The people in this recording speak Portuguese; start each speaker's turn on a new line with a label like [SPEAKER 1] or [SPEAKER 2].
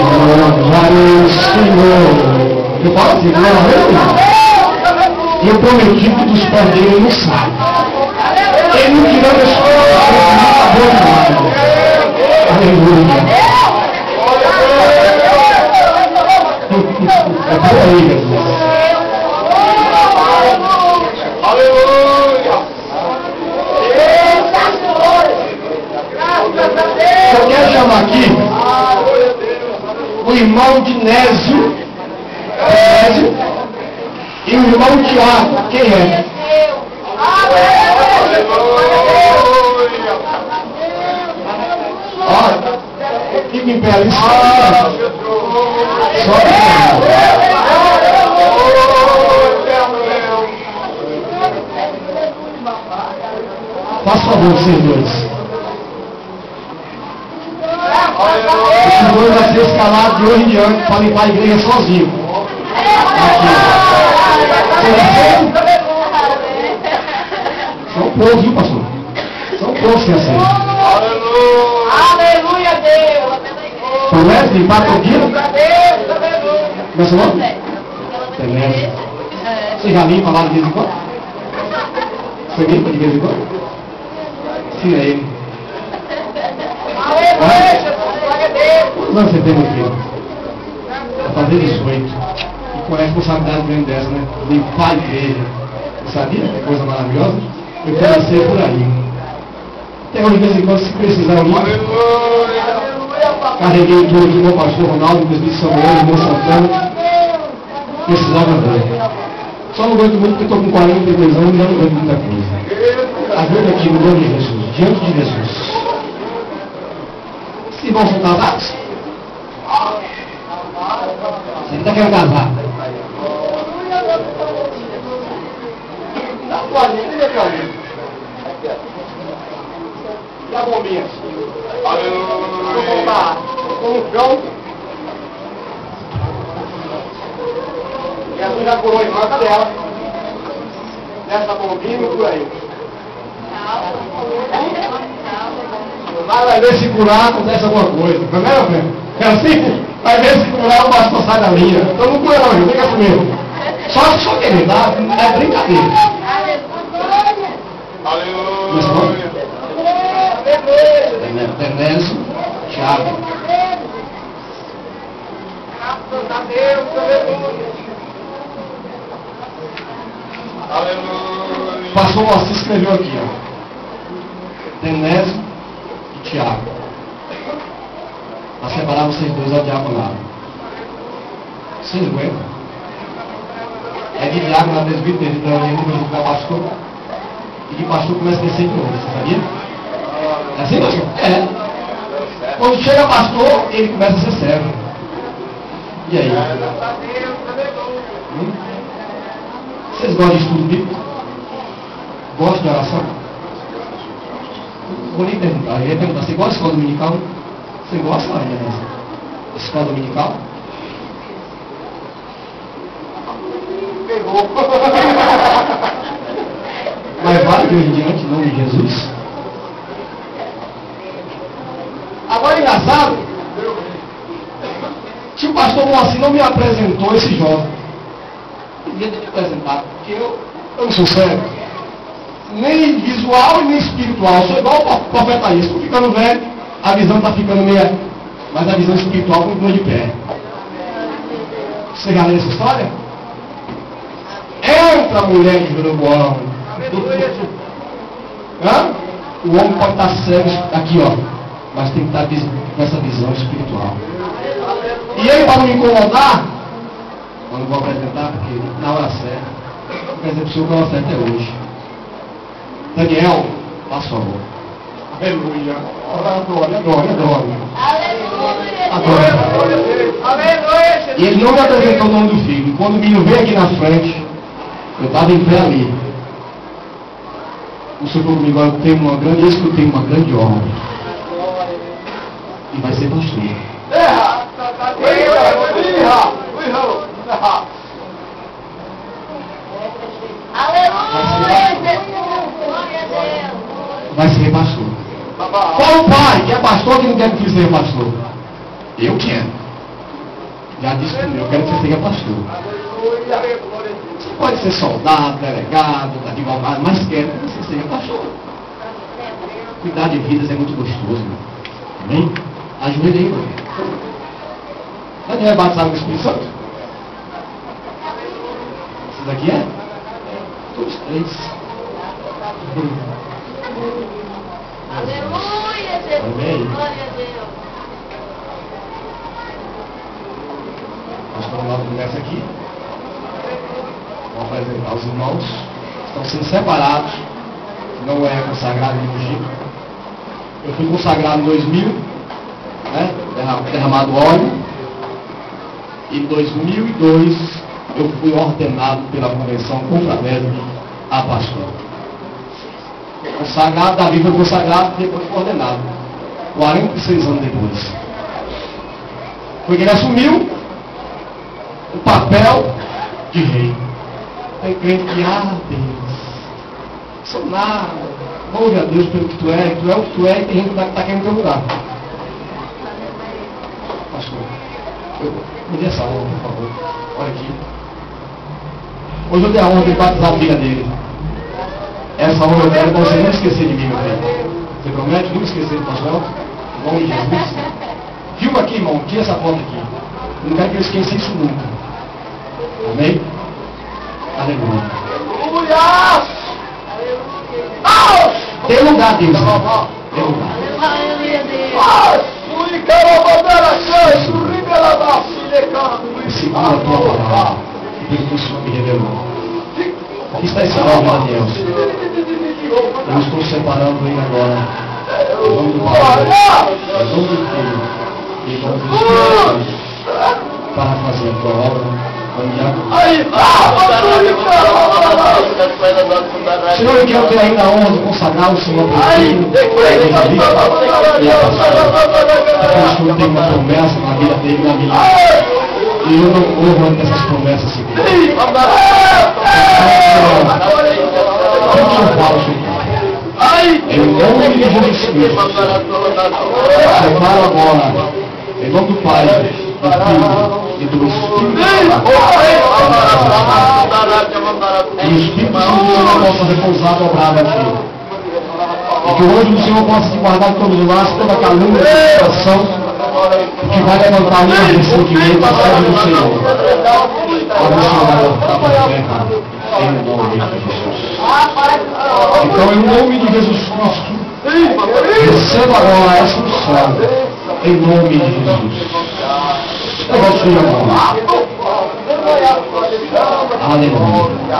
[SPEAKER 1] louvarei o Senhor. Eu falo assim, eu prometi que dos pés dele não sai. Ele não tirou meus pés, aleluia. É por aí, Jesus.
[SPEAKER 2] Aleluia.
[SPEAKER 1] Eu quero chamar aqui o irmão Dinésio e o irmão Tiago. Quem é? Olha, fica em pé ali. Faça favor, vocês dois. Esse dois vai ser escalado de hoje em diante para limpar a igreja sozinho. Aqui. São poucos, viu, pastor? São poucos que aceitam.
[SPEAKER 2] Aleluia, Deus.
[SPEAKER 1] Promete limpar todinho? Como é seu nome? Tenésio. Você já limpa lá de vez em quando? Você limpa de vez em quando? Ensina ele. Quantos anos você tem, meu filho? Vai fazer 18. E com a responsabilidade grande dessa, né? Limpar a igreja. Você sabia que coisa maravilhosa? Eu comecei por aí. Até hoje, de vez em quando, se precisar, eu limpo. Carreguei tudo aqui, meu pastor Ronaldo, meu Espírito Samuel, irmão Santana. Precisava dele. Só não aguento muito porque estou com 42 anos e já não aguento muita coisa. Ajuda aqui no nome de Jesus, diante de Jesus. Se vão ser casados? Você está querendo casar? Dá uma linha, meu amigo. E a bombinha? Vou botar com um cão. E a já curou em manga dela. Nessa bombinha e por aí. Mas vai ver se curar, acontece alguma coisa. Não é, meu filho? É assim? Vai ver se curar, o pastor sai da linha. Então não cura não, gente. Fica assim mesmo. Só se for querer, tá? É brincadeira.
[SPEAKER 2] Aleluia.
[SPEAKER 1] Tenésio, Thiago.
[SPEAKER 2] Aleluia.
[SPEAKER 1] Pastor Moacir escreveu aqui, ó. Tenésio e Thiago. Para separar vocês dois ao diaconado. Vocês aguentam? É de diácono na presbítero, então ele depois de ficar pastor. E de pastor começa a descer de novo, você sabia? É assim, pastor? É. Quando chega pastor, ele começa a ser servo. E aí? Vocês gostam de estudo bíblico? Gostam de oração? Vou nem perguntar. Eu ia perguntar, você gosta de escola dominical? Você gosta, Maria, dessa escola dominical?
[SPEAKER 2] Pegou.
[SPEAKER 1] Mas vale de hoje em diante, em nome de Jesus. Agora, engraçado, que o pastor Moacir não me apresentou esse jovem. Eu devia ter me apresentado, porque eu não sou cego. Nem visual e nem espiritual. Eu sou igual o profeta isso. Estou ficando velho, a visão está ficando meia. Mas a visão espiritual continua de pé. Você já leu essa história? Entra a mulher de Jeroboão. O homem pode estar cego aqui, ó. Mas tem que estar com essa visão espiritual. E ele, para não me incomodar, eu não vou apresentar, porque na hora certa, quer dizer, para o senhor, na hora certa é hoje. Daniel, faça favor. Aleluia. Glória, glória, glória. Aleluia. E ele não me apresentou o nome do filho. Quando o menino veio aqui na frente, eu estava em pé ali. O Senhor falou comigo, eu tenho uma grande obra. E vai ser pastor. Vai ser pastor. Qual o pai que é pastor que não quer que o filho seja pastor? Eu quero. Já disse para mim, eu quero que você seja pastor. Você pode ser soldado, delegado, advogado, mas quero que você seja pastor. Cuidar de vidas é muito gostoso, meu. Amém? Ajoelha aí, meu. Daniel é batizado com o Espírito Santo? Isso daqui é? Todos três.
[SPEAKER 2] Aleluia, Jesus.
[SPEAKER 1] Amém.
[SPEAKER 2] Glória a Deus.
[SPEAKER 1] Nós estamos lá começa aqui. Vamos apresentar os irmãos. Estão sendo separados. Não é consagrado em liturgia. Eu fui consagrado em 2000, né? Derramado óleo. Em 2002 eu fui ordenado pela convenção confraterna a pastor. Consagrado, Davi foi consagrado e depois foi ordenado. 46 anos depois. Foi que ele assumiu o papel de rei. Tem crente que, Deus, sou nada. Louve a Deus pelo que tu é o que tu é, e tem gente que está querendo teu lugar. Pastor, me dê essa honra, por favor. Olha aqui. Hoje eu dei a honra de batizar a filha dele. Essa honra eu quero para você não esquecer de mim, meu filho. Você promete não esquecer do pastor? Em nome de Jesus. Filma aqui, irmão. Tira essa foto aqui. Eu não quero que eu esqueça isso nunca. Amém? Aleluia.
[SPEAKER 2] Aleluia!
[SPEAKER 1] Dê lugar, Deus. Dê lugar.
[SPEAKER 2] Aleluia, Deus.
[SPEAKER 1] Segura a tua palavra. Pelo que o Senhor me revelou. Aqui está esse nome, Daniel. Eu estou separando ele agora. Em nome do Pai, em nome do Filho, em nome do Espírito, para fazer a tua obra. Senhor, eu quero ter ainda a honra de consagrar o Senhor para o Filho, porque o Senhor tem uma promessa na vida dele, na minha vida. E eu não corro antes dessas promessas se cumprirem. O que o Senhor fala, Senhor? Em nome de Jesus Cristo, separa agora, em nome do Pai, do Filho e do Espírito Santo. E o Espírito Santo do Senhor possa repousar dobrado aqui. E que o anjo do Senhor possa te guardar de todos os lados, toda a calúnia, toda a situação, que vai levantar um ressentimento a servo do Senhor. Abençoado a terra, em nome de Jesus. Então, em nome de Jesus Cristo, receba agora essa unção, em nome de Jesus. Levante sua mão. Aleluia.